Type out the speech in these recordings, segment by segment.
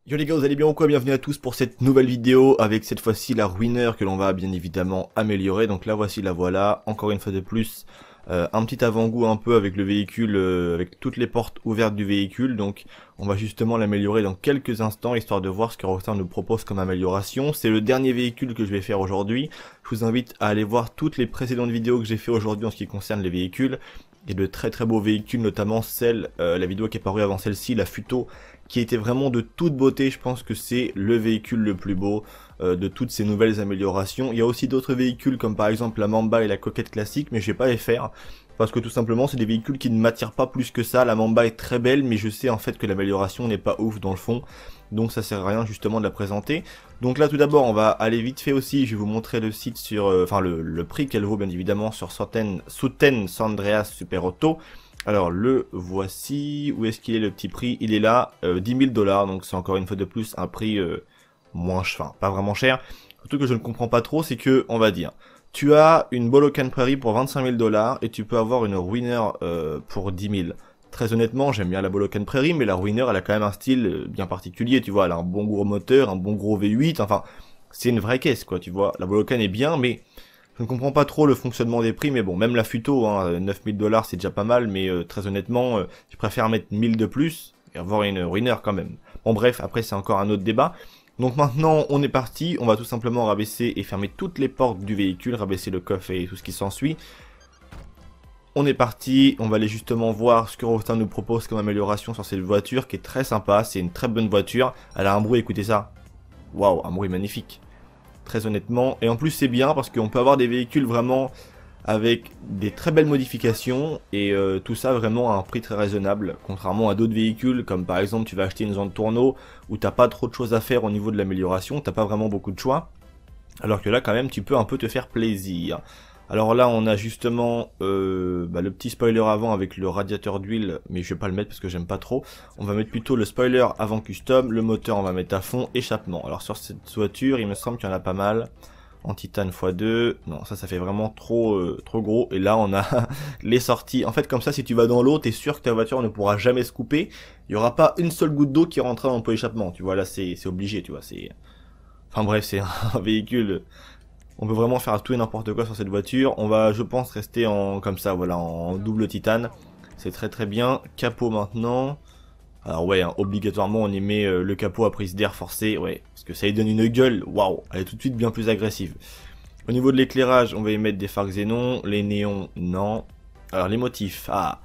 Yo les gars, vous allez bien ou quoi? Bienvenue à tous pour cette nouvelle vidéo avec cette fois-ci la ruiner que l'on va bien évidemment améliorer. Donc là voici la voilà, encore une fois de plus, un petit avant-goût un peu avec le véhicule, avec toutes les portes ouvertes du véhicule. Donc on va justement l'améliorer dans quelques instants histoire de voir ce que Rockstar nous propose comme amélioration. C'est le dernier véhicule que je vais faire aujourd'hui. Je vous invite à aller voir toutes les précédentes vidéos que j'ai fait aujourd'hui en ce qui concerne les véhicules. Et de très très beaux véhicules, notamment la vidéo qui est parue avant celle-ci, la Futo, qui était vraiment de toute beauté. Je pense que c'est le véhicule le plus beau de toutes ces nouvelles améliorations. Il y a aussi d'autres véhicules comme par exemple la Mamba et la Coquette classique, mais je vais pas les faire parce que tout simplement c'est des véhicules qui ne m'attirent pas plus que ça. La Mamba est très belle, mais je sais en fait que l'amélioration n'est pas ouf dans le fond, donc ça sert à rien justement de la présenter. Donc là tout d'abord on va aller vite fait aussi, je vais vous montrer le site sur, enfin le prix qu'elle vaut bien évidemment sur Souten San Andreas Super Auto. Alors le voici, où est-ce qu'il est le petit prix? Il est là, 10 000 $, donc c'est encore une fois de plus un prix moins cher, enfin pas vraiment cher. Le truc que je ne comprends pas trop, c'est que, on va dire, tu as une Bolocan Prairie pour 25 000 $ et tu peux avoir une Ruiner pour 10 000. Très honnêtement, j'aime bien la Bolocan Prairie, mais la Ruiner elle a quand même un style bien particulier, tu vois, elle a un bon gros moteur, un bon gros V8, enfin, c'est une vraie caisse quoi, tu vois. La Bolocan est bien, mais je ne comprends pas trop le fonctionnement des prix, mais bon, même la Futo, hein, 9 000 $ c'est déjà pas mal, mais très honnêtement, je préfère mettre 1000 de plus et avoir une ruiner quand même. Bon bref, après c'est encore un autre débat. Donc maintenant, on est parti, on va tout simplement rabaisser et fermer toutes les portes du véhicule, rabaisser le coffre et tout ce qui s'ensuit. On est parti, on va aller justement voir ce que Rockstar nous propose comme amélioration sur cette voiture qui est très sympa, c'est une très bonne voiture. Elle a un bruit, écoutez ça. Waouh, un bruit magnifique. Très honnêtement, et en plus c'est bien parce qu'on peut avoir des véhicules vraiment avec des très belles modifications et tout ça vraiment à un prix très raisonnable, contrairement à d'autres véhicules comme par exemple tu vas acheter une zone tourneau où t'as pas trop de choses à faire au niveau de l'amélioration, t'as pas vraiment beaucoup de choix, alors que là quand même tu peux un peu te faire plaisir. Alors là on a justement le petit spoiler avant avec le radiateur d'huile, mais je vais pas le mettre parce que j'aime pas trop. On va mettre plutôt le spoiler avant custom, le moteur on va mettre à fond, échappement. Alors sur cette voiture il me semble qu'il y en a pas mal. En titane x2, non ça fait vraiment trop gros. Et là on a les sorties. En fait comme ça si tu vas dans l'eau t'es sûr que ta voiture ne pourra jamais se couper. Il y aura pas une seule goutte d'eau qui rentrera dans le pot échappement. Tu vois là c'est obligé, tu vois, c'est... Enfin bref c'est un véhicule... On peut vraiment faire tout et n'importe quoi sur cette voiture. On va, je pense, rester en comme ça, voilà, en double titane. C'est très très bien. Capot maintenant. Alors ouais, hein, obligatoirement on y met le capot à prise d'air forcée, ouais, parce que ça lui donne une gueule, waouh, elle est tout de suite bien plus agressive. Au niveau de l'éclairage, on va y mettre des phares xénon, les néons, non. Alors les motifs, ah,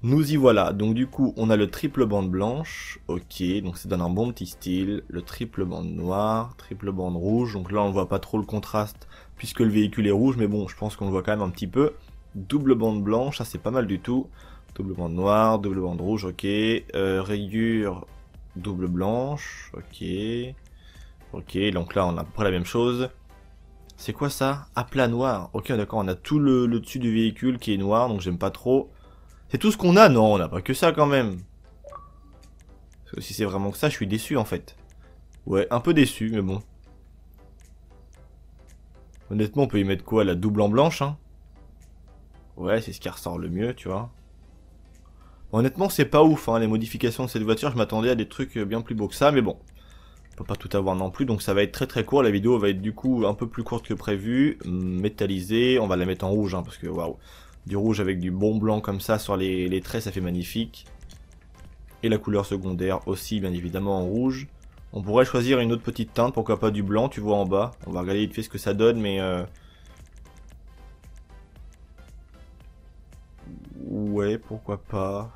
nous y voilà. Donc du coup, on a le triple bande blanche, ok, donc ça donne un bon petit style. Le triple bande noire, triple bande rouge, donc là on voit pas trop le contraste puisque le véhicule est rouge, mais bon, je pense qu'on le voit quand même un petit peu. Double bande blanche, ça c'est pas mal du tout. Double bande noire, double bande rouge, ok. Rayure, double blanche, ok. Ok, donc là on a à peu près la même chose. C'est quoi ça? Aplat noir, ok d'accord, on a tout le dessus du véhicule qui est noir, donc j'aime pas trop. C'est tout ce qu'on a? Non, on n'a pas que ça quand même. Parce que si c'est vraiment que ça, je suis déçu en fait. Ouais, un peu déçu, mais bon. Honnêtement, on peut y mettre quoi? La double en blanche, hein? Ouais, c'est ce qui ressort le mieux, tu vois. Honnêtement, c'est pas ouf, hein, les modifications de cette voiture. Je m'attendais à des trucs bien plus beaux que ça, mais bon. On peut pas tout avoir non plus, donc ça va être très très court. La vidéo va être du coup un peu plus courte que prévu. Métallisée, on va la mettre en rouge, hein, parce que waouh. Du rouge avec du bon blanc comme ça sur les traits, ça fait magnifique. Et la couleur secondaire aussi, bien évidemment, en rouge. On pourrait choisir une autre petite teinte, pourquoi pas du blanc, tu vois en bas. On va regarder vite fait ce que ça donne, mais... Ouais, pourquoi pas.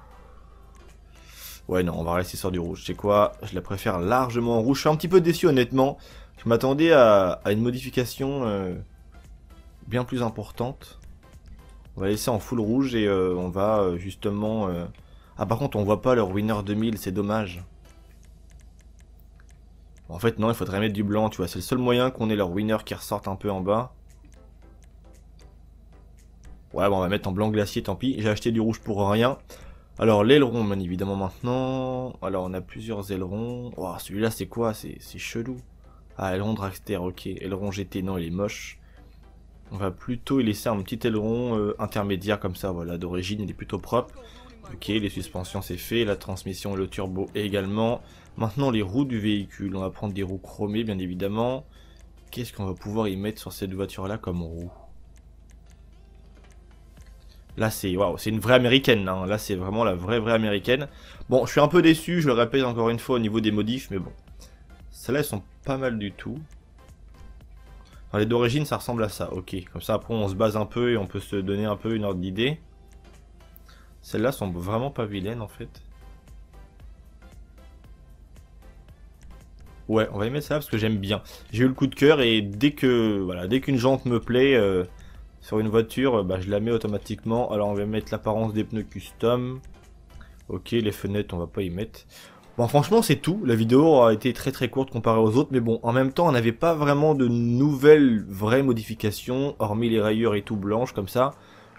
Ouais, non, on va rester sur du rouge. C'est quoi? Je la préfère largement en rouge. Je suis un petit peu déçu, honnêtement. Je m'attendais à une modification bien plus importante. On va laisser en full rouge et on va justement... Ah, par contre, on voit pas le Winner 2000, c'est dommage. En fait, non, il faudrait mettre du blanc, tu vois. C'est le seul moyen qu'on ait leur Winner qui ressorte un peu en bas. Ouais, bon, on va mettre en blanc glacier, tant pis. J'ai acheté du rouge pour rien. Alors, l'aileron, bien évidemment, maintenant. Alors, on a plusieurs ailerons. Oh, celui-là, c'est quoi? C'est chelou. Ah, aileron dragster, ok. Aileron GT, non, il est moche. On va plutôt y laisser un petit aileron intermédiaire comme ça, voilà. D'origine, il est plutôt propre. Ok, les suspensions, c'est fait. La transmission et le turbo également. Maintenant les roues du véhicule, on va prendre des roues chromées bien évidemment. Qu'est-ce qu'on va pouvoir y mettre sur cette voiture là comme roue? Là c'est waouh, c'est une vraie américaine, hein. Là c'est vraiment la vraie américaine. Bon, je suis un peu déçu, je le répète encore une fois au niveau des modifs, mais bon. Celles-là elles sont pas mal du tout. Enfin, les d'origine ça ressemble à ça, ok. Comme ça après on se base un peu et on peut se donner un peu une ordre d'idée. Celles-là sont vraiment pas vilaines en fait. Ouais, on va y mettre ça parce que j'aime bien. J'ai eu le coup de cœur et dès que voilà, dès qu'une jante me plaît sur une voiture, bah, je la mets automatiquement. Alors on va mettre l'apparence des pneus custom. Ok, les fenêtres on va pas y mettre. Bon franchement c'est tout, la vidéo a été très courte comparée aux autres, mais bon en même temps on n'avait pas vraiment de nouvelles vraies modifications, hormis les rayures et tout blanches comme ça.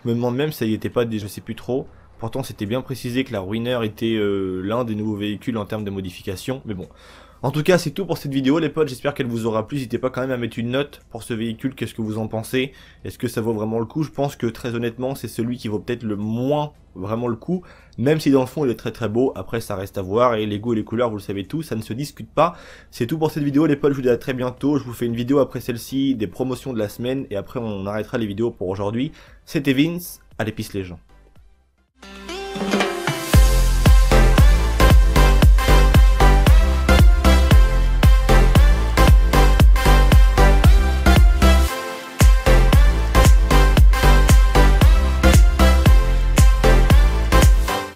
Je me demande même si ça y était pas déjà, je sais plus trop. Pourtant c'était bien précisé que la Ruiner était l'un des nouveaux véhicules en termes de modification, mais bon. En tout cas, c'est tout pour cette vidéo les potes, j'espère qu'elle vous aura plu, n'hésitez pas quand même à mettre une note pour ce véhicule, qu'est-ce que vous en pensez? Est-ce que ça vaut vraiment le coup? Je pense que très honnêtement, c'est celui qui vaut peut-être le moins vraiment le coup, même si dans le fond il est très beau, après ça reste à voir, et les goûts et les couleurs, vous le savez tout, ça ne se discute pas. C'est tout pour cette vidéo les potes, je vous dis à très bientôt, je vous fais une vidéo après celle-ci, des promotions de la semaine, et après on arrêtera les vidéos pour aujourd'hui. C'était Vince, allez peace les gens.